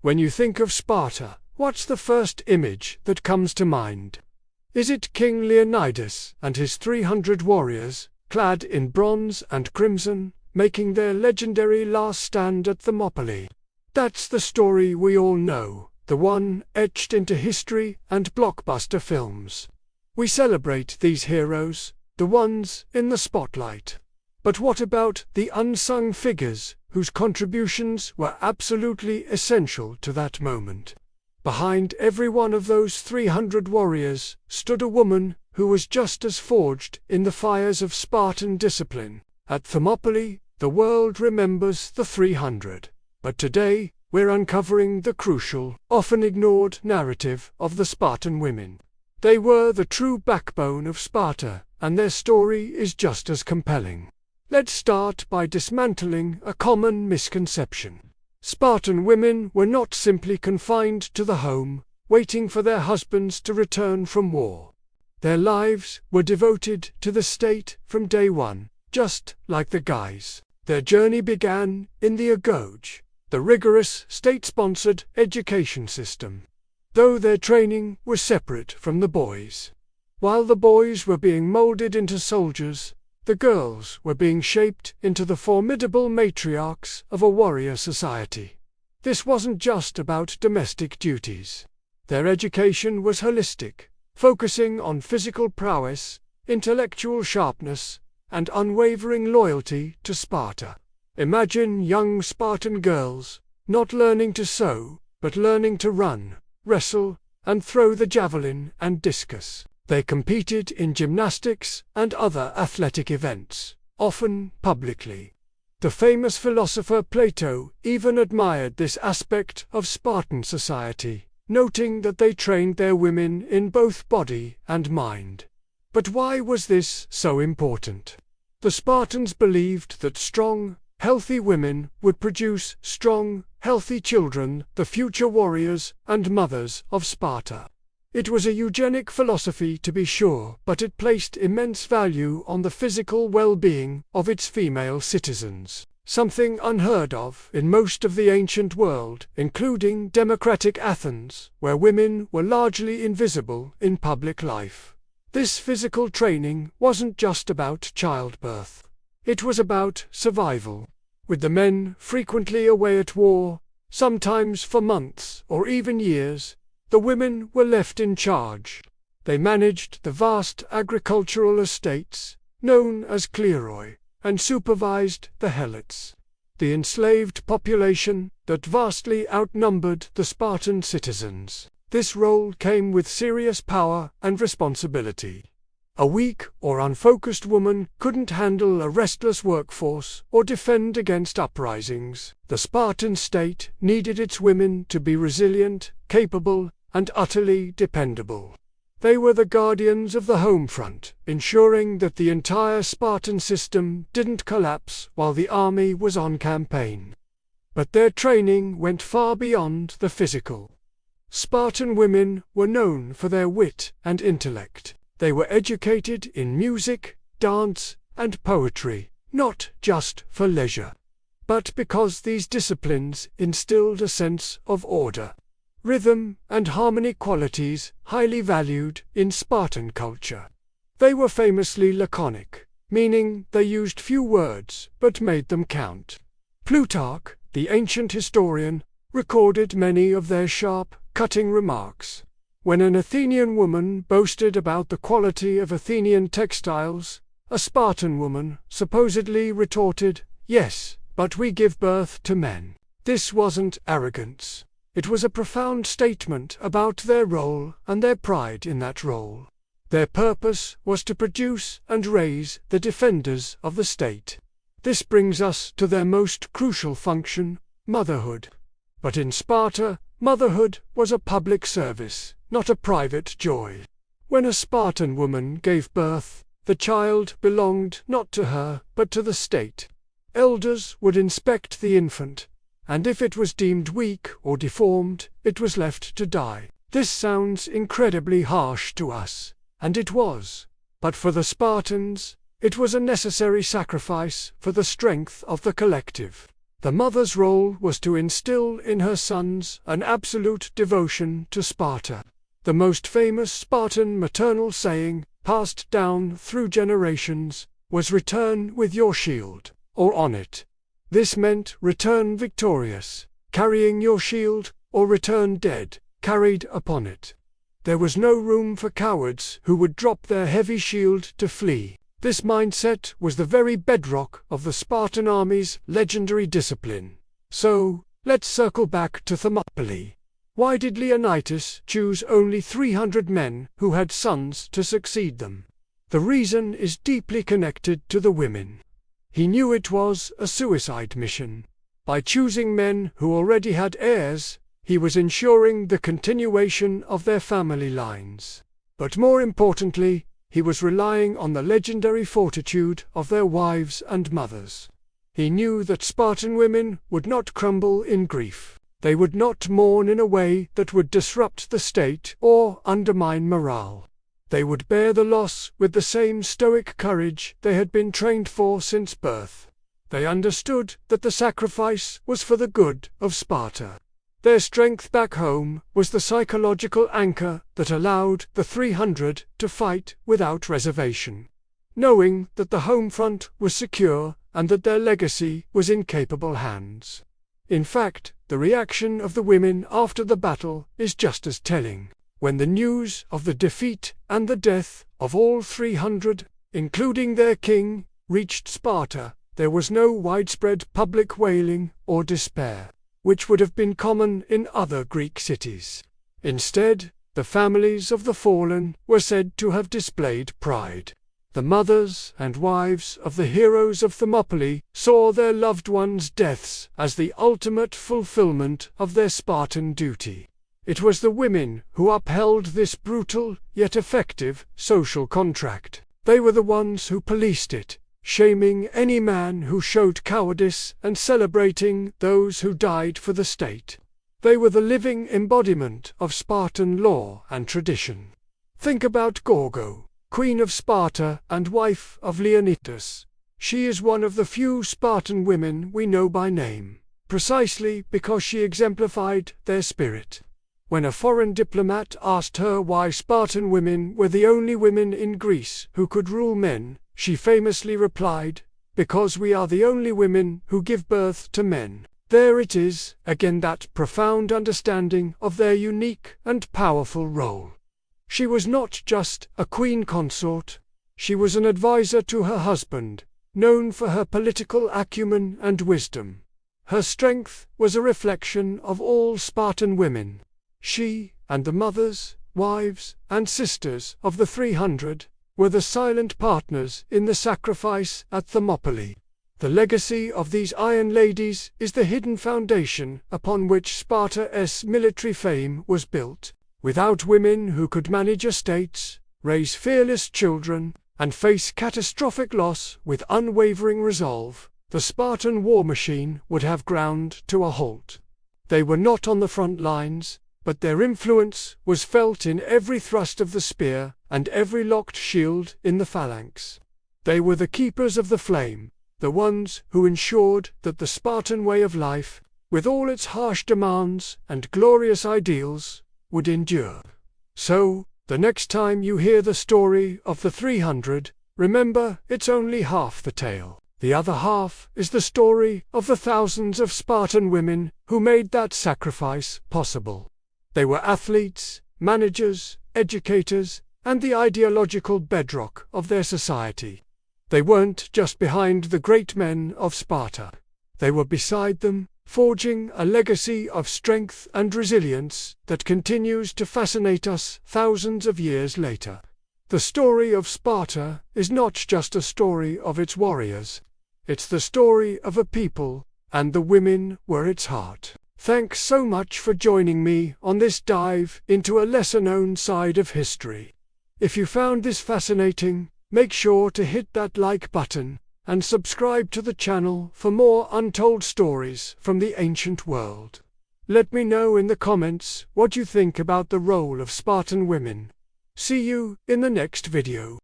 When you think of Sparta, what's the first image that comes to mind? Is it King Leonidas and his 300 warriors, clad in bronze and crimson, making their legendary last stand at Thermopylae? That's the story we all know, the one etched into history and blockbuster films. We celebrate these heroes, the ones in the spotlight. But what about the unsung figures whose contributions were absolutely essential to that moment? Behind every one of those 300 warriors stood a woman who was just as forged in the fires of Spartan discipline. At Thermopylae, the world remembers the 300. But today, we're uncovering the crucial, often ignored narrative of the Spartan women. They were the true backbone of Sparta, and their story is just as compelling. Let's start by dismantling a common misconception. Spartan women were not simply confined to the home, waiting for their husbands to return from war. Their lives were devoted to the state from day one, just like the guys. Their journey began in the Agoge, the rigorous state-sponsored education system. Though their training was separate from the boys. While the boys were being molded into soldiers, the girls were being shaped into the formidable matriarchs of a warrior society. This wasn't just about domestic duties. Their education was holistic, focusing on physical prowess, intellectual sharpness, and unwavering loyalty to Sparta. Imagine young Spartan girls, not learning to sew, but learning to run, wrestle, and throw the javelin and discus. They competed in gymnastics and other athletic events, often publicly. The famous philosopher Plato even admired this aspect of Spartan society, noting that they trained their women in both body and mind. But why was this so important? The Spartans believed that strong, healthy women would produce strong, healthy children, the future warriors and mothers of Sparta. It was a eugenic philosophy, to be sure, but it placed immense value on the physical well-being of its female citizens, something unheard of in most of the ancient world, including democratic Athens, where women were largely invisible in public life. This physical training wasn't just about childbirth. It was about survival. With the men frequently away at war, sometimes for months or even years, the women were left in charge. They managed the vast agricultural estates, known as kleroi, and supervised the helots, the enslaved population that vastly outnumbered the Spartan citizens. This role came with serious power and responsibility. A weak or unfocused woman couldn't handle a restless workforce or defend against uprisings. The Spartan state needed its women to be resilient, capable, and utterly dependable. They were the guardians of the home front, ensuring that the entire Spartan system didn't collapse while the army was on campaign. But their training went far beyond the physical. Spartan women were known for their wit and intellect. They were educated in music, dance, and poetry, not just for leisure, but because these disciplines instilled a sense of order, rhythm, and harmony, qualities highly valued in Spartan culture. They were famously laconic, meaning they used few words but made them count. Plutarch, the ancient historian, recorded many of their sharp, cutting remarks. When an Athenian woman boasted about the quality of Athenian textiles, a Spartan woman supposedly retorted, "Yes, but we give birth to men." This wasn't arrogance. It was a profound statement about their role and their pride in that role. Their purpose was to produce and raise the defenders of the state. This brings us to their most crucial function, motherhood. But in Sparta, motherhood was a public service, not a private joy. When a Spartan woman gave birth, the child belonged not to her, but to the state. Elders would inspect the infant, and if it was deemed weak or deformed, it was left to die. This sounds incredibly harsh to us, and it was. But for the Spartans, it was a necessary sacrifice for the strength of the collective. The mother's role was to instill in her sons an absolute devotion to Sparta. The most famous Spartan maternal saying, passed down through generations, was "Return with your shield, or on it." This meant return victorious, carrying your shield, or return dead, carried upon it. There was no room for cowards who would drop their heavy shield to flee. This mindset was the very bedrock of the Spartan army's legendary discipline. So, let's circle back to Thermopylae. Why did Leonidas choose only 300 men who had sons to succeed them? The reason is deeply connected to the women. He knew it was a suicide mission. By choosing men who already had heirs, he was ensuring the continuation of their family lines. But more importantly, he was relying on the legendary fortitude of their wives and mothers. He knew that Spartan women would not crumble in grief. They would not mourn in a way that would disrupt the state or undermine morale. They would bear the loss with the same stoic courage they had been trained for since birth. They understood that the sacrifice was for the good of Sparta. Their strength back home was the psychological anchor that allowed the 300 to fight without reservation, knowing that the home front was secure and that their legacy was in capable hands. In fact, the reaction of the women after the battle is just as telling. When the news of the defeat and the death of all 300, including their king, reached Sparta, there was no widespread public wailing or despair, which would have been common in other Greek cities. Instead, the families of the fallen were said to have displayed pride. The mothers and wives of the heroes of Thermopylae saw their loved ones' deaths as the ultimate fulfillment of their Spartan duty. It was the women who upheld this brutal, yet effective, social contract. They were the ones who policed it, shaming any man who showed cowardice and celebrating those who died for the state. They were the living embodiment of Spartan law and tradition. Think about Gorgo, Queen of Sparta and wife of Leonidas. She is one of the few Spartan women we know by name, precisely because she exemplified their spirit. When a foreign diplomat asked her why Spartan women were the only women in Greece who could rule men, she famously replied, "Because we are the only women who give birth to men." There it is, again, that profound understanding of their unique and powerful role. She was not just a queen consort, she was an advisor to her husband, known for her political acumen and wisdom. Her strength was a reflection of all Spartan women. She, and the mothers, wives, and sisters of the 300, were the silent partners in the sacrifice at Thermopylae. The legacy of these Iron Ladies is the hidden foundation upon which Sparta's military fame was built. Without women who could manage estates, raise fearless children, and face catastrophic loss with unwavering resolve, the Spartan war machine would have ground to a halt. They were not on the front lines, but their influence was felt in every thrust of the spear and every locked shield in the phalanx. They were the keepers of the flame, the ones who ensured that the Spartan way of life, with all its harsh demands and glorious ideals, would endure. So, the next time you hear the story of the 300, remember it's only half the tale. The other half is the story of the thousands of Spartan women who made that sacrifice possible. They were athletes, managers, educators, and the ideological bedrock of their society. They weren't just behind the great men of Sparta. They were beside them, forging a legacy of strength and resilience that continues to fascinate us thousands of years later. The story of Sparta is not just a story of its warriors. It's the story of a people, and the women were its heart. Thanks so much for joining me on this dive into a lesser-known side of history. If you found this fascinating, make sure to hit that like button and subscribe to the channel for more untold stories from the ancient world. Let me know in the comments what you think about the role of Spartan women. See you in the next video.